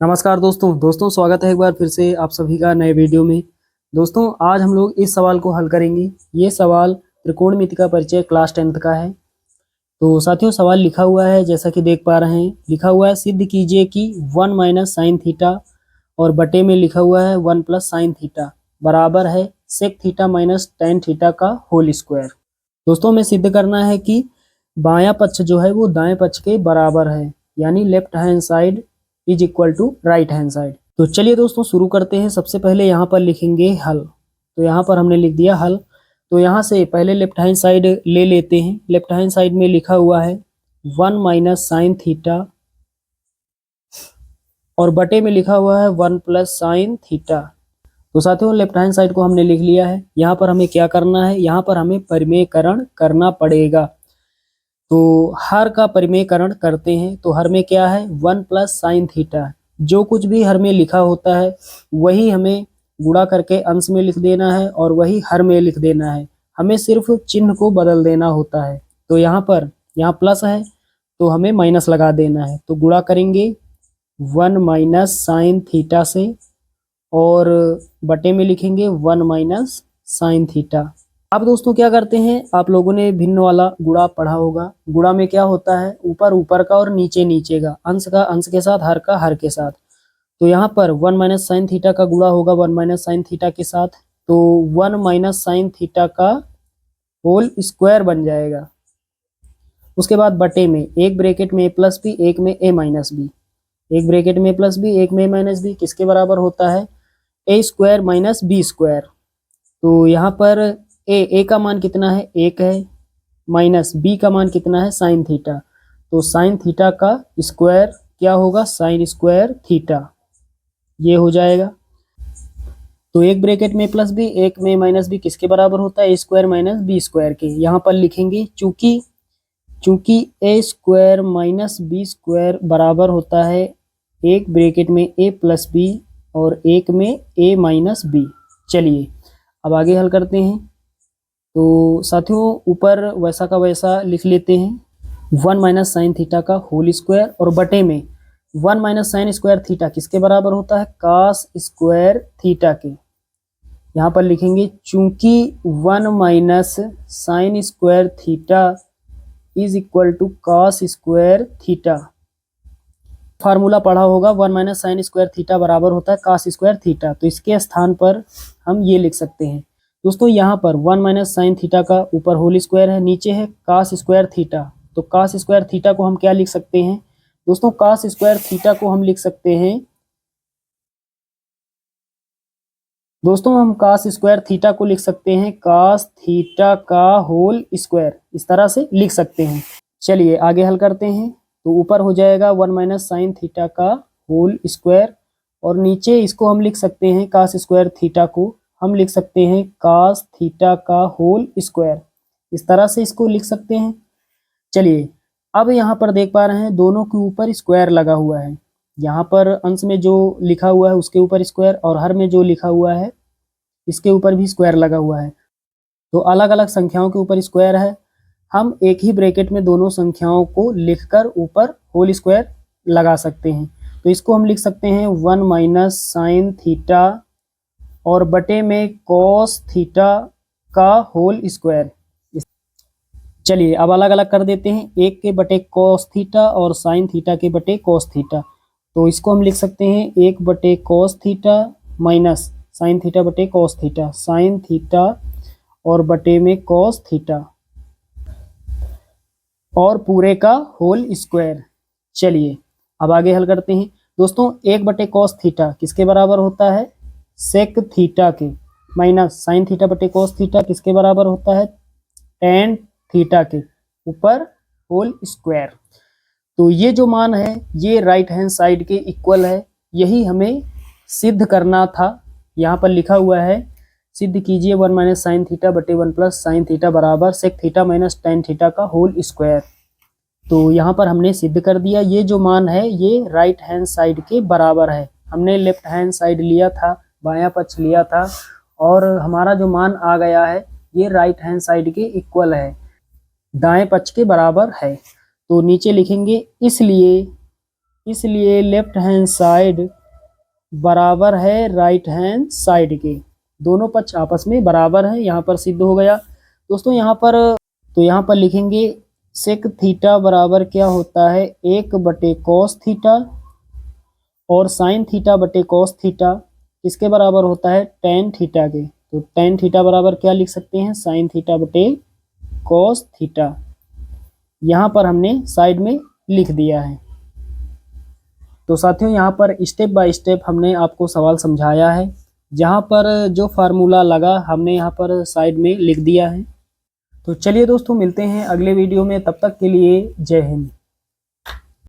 नमस्कार दोस्तों स्वागत है एक बार फिर से आप सभी का नए वीडियो में। दोस्तों आज हम लोग इस सवाल को हल करेंगे। ये सवाल त्रिकोणमिति का परिचय क्लास 10th का है। तो साथियों सवाल लिखा हुआ है जैसा कि देख पा रहे हैं, लिखा हुआ है सिद्ध कीजिए कि 1 माइनस साइन थीटा और बटे में लिखा हुआ है 1 प्लस साइन थीटा बराबर है sec theta minus tan theta का होल स्क्वायर। दोस्तों हमें सिद्ध करना है कि बायां पक्ष जो है वो दाएं पक्ष के बराबर है, यानी left hand side is equal to right hand side. तो चलिए दोस्तों शुरू करते हैं। सबसे पहले यहाँ पर लिखेंगे हल। तो यहाँ पर हमने लिख दिया हल। तो यहाँ से पहले लेफ्ट हैंड साइड ले लेते हैं। लेफ्ट हैंड साइड में लिखा हुआ है 1 माइनस साइन थीटा और बटे में लिखा हुआ है 1 प्लस साइन थीटा। तो साथियों लेफ्ट हैंड साइड को हमने लिख लिया है। यहाँ पर हमें क्या करना है, यहाँ पर हमें परिमेयकरण करना पड़ेगा। तो हर का परिमेयकरण करते हैं। तो हर में क्या है 1 प्लस साइन थीटा। जो कुछ भी हर में लिखा होता है वही हमें गुणा करके अंश में लिख देना है और वही हर में लिख देना है। हमें सिर्फ चिन्ह को बदल देना होता है। तो यहाँ प्लस है तो हमें माइनस लगा देना है। तो गुणा करेंगे 1 माइनस साइन थीटा से और बटे में लिखेंगे 1 माइनस साइन थीटा। अब दोस्तों क्या करते हैं, आप लोगों ने भिन्न वाला गुणा पढ़ा होगा। गुणा में क्या होता है, ऊपर ऊपर का और नीचे नीचे का, अंश का अंश के साथ, हर का हर के साथ। तो यहाँ पर 1 माइनस साइन थीटा का गुणा होगा 1 माइनस साइन थीटा के साथ। तो 1 माइनस साइन थीटा का होल स्क्वायर बन जाएगा। उसके बाद बटे में एक ब्रैकेट में ए प्लस बी, एक में ए माइनस बी। एक ब्रैकेट में ए प्लस बी, एक में ए माइनस बी किसके बराबर होता है, ए स्क्वायर माइनस बी स्क्वायर। तो यहाँ पर ए का मान कितना है, 1 है, माइनस बी का मान कितना है, साइन थीटा। तो साइन थीटा का स्क्वायर क्या होगा, साइन स्क्वायर थीटा, ये हो जाएगा। तो एक ब्रैकेट में प्लस बी, एक में माइनस बी किसके बराबर होता है, ए स्क्वायर माइनस बी स्क्वायर के। यहाँ पर लिखेंगे चूंकि ए स्क्वायर माइनस बी स्क्वायर बराबर होता है एक ब्रैकेट में ए प्लस बी और एक में ए माइनस बी। चलिए अब आगे हल करते हैं। तो साथियों ऊपर वैसा का वैसा लिख लेते हैं 1 माइनस साइन थीटा का होल स्क्वायर और बटे में 1 माइनस साइन स्क्वायर थीटा किसके बराबर होता है, कास स्क्वायर थीटा के। यहाँ पर लिखेंगे चूंकि 1 minus sine square theta is equal to cos square theta. Formula पढ़ा होगा 1 माइनस साइन स्क्वायर थीटा बराबर होता है कास स्क्वायर थीटा। तो इसके स्थान पर हम ये लिख सकते हैं दोस्तों, यहाँ पर 1 माइनस साइन थीटा का ऊपर होल स्क्वायर है, नीचे है कास स्क्वायर थीटा। तो कास स्क्वायर थीटा को हम क्या लिख सकते हैं दोस्तों, कास स्क्वायर थीटा को हम लिख सकते हैं दोस्तों, हम कास स्क्वायर थीटा को लिख सकते हैं कास थीटा का होल स्क्वायर, इस तरह से लिख सकते हैं। चलिए आगे हल करते हैं। तो ऊपर हो जाएगा 1 माइनस साइन थीटा का होल स्क्वायर और नीचे इसको हम लिख सकते हैं कास स्क्वायर थीटा को हम लिख सकते हैं कास थीटा का होल स्क्वायर, इस तरह से इसको लिख सकते हैं। चलिए अब यहाँ पर देख पा रहे हैं दोनों के ऊपर स्क्वायर लगा हुआ है। यहाँ पर अंश में जो लिखा हुआ है उसके ऊपर स्क्वायर और हर में जो लिखा हुआ है इसके ऊपर भी स्क्वायर लगा हुआ है। तो अलग अलग संख्याओं के ऊपर स्क्वायर है। हम एक ही ब्रैकेट में दोनों संख्याओं को लिखकर ऊपर होल स्क्वायर लगा सकते हैं। तो इसको हम लिख सकते हैं 1 माइनस साइन थीटा और बटे में कॉस थीटा का होल स्क्वायर। चलिए अब अलग अलग कर देते हैं, एक के बटे कॉस थीटा और साइन थीटा के बटे कॉस थीटा। तो इसको हम लिख सकते हैं 1 बटे cos theta minus sine theta बटे कॉस थीटा, साइन थीटा और बटे में कॉस थीटा और पूरे का होल स्क्वायर। चलिए अब आगे हल करते हैं दोस्तों। 1 बटे कॉस थीटा किसके बराबर होता है, सेक थीटा के, माइनस साइन थीटा बटे कॉस थीटा किसके बराबर होता है, टेन थीटा के ऊपर होल स्क्वायर। तो ये जो मान है ये राइट हैंड साइड के इक्वल है, यही हमें सिद्ध करना था। यहाँ पर लिखा हुआ है सिद्ध कीजिए 1 माइनस साइन थीटा बटे 1 प्लस साइन थीटा बराबर sec theta minus tan theta का होल स्क्वायर। तो यहाँ पर हमने सिद्ध कर दिया, ये जो मान है ये राइट हैंड साइड के बराबर है। हमने लेफ्ट हैंड साइड लिया था, बायां पक्ष लिया था और हमारा जो मान आ गया है ये राइट हैंड साइड के इक्वल है, दाएं पक्ष के बराबर है। तो नीचे लिखेंगे इसलिए लेफ्ट हैंड साइड बराबर है राइट हैंड साइड के। दोनों पक्ष आपस में बराबर है, यहाँ पर सिद्ध हो गया दोस्तों। यहाँ पर लिखेंगे सेक थीटा बराबर क्या होता है, 1/cos थीटा, और साइन थीटा बटे cos थीटा किसके बराबर होता है, tan थीटा के। तो tan थीटा बराबर क्या लिख सकते हैं, साइन थीटा बटे cos थीटा। यहाँ पर हमने साइड में लिख दिया है। तो साथियों यहाँ पर स्टेप बाय स्टेप हमने आपको सवाल समझाया है। जहाँ पर जो फार्मूला लगा हमने यहाँ पर साइड में लिख दिया है। तो चलिए दोस्तों, मिलते हैं अगले वीडियो में, तब तक के लिए जय हिंद।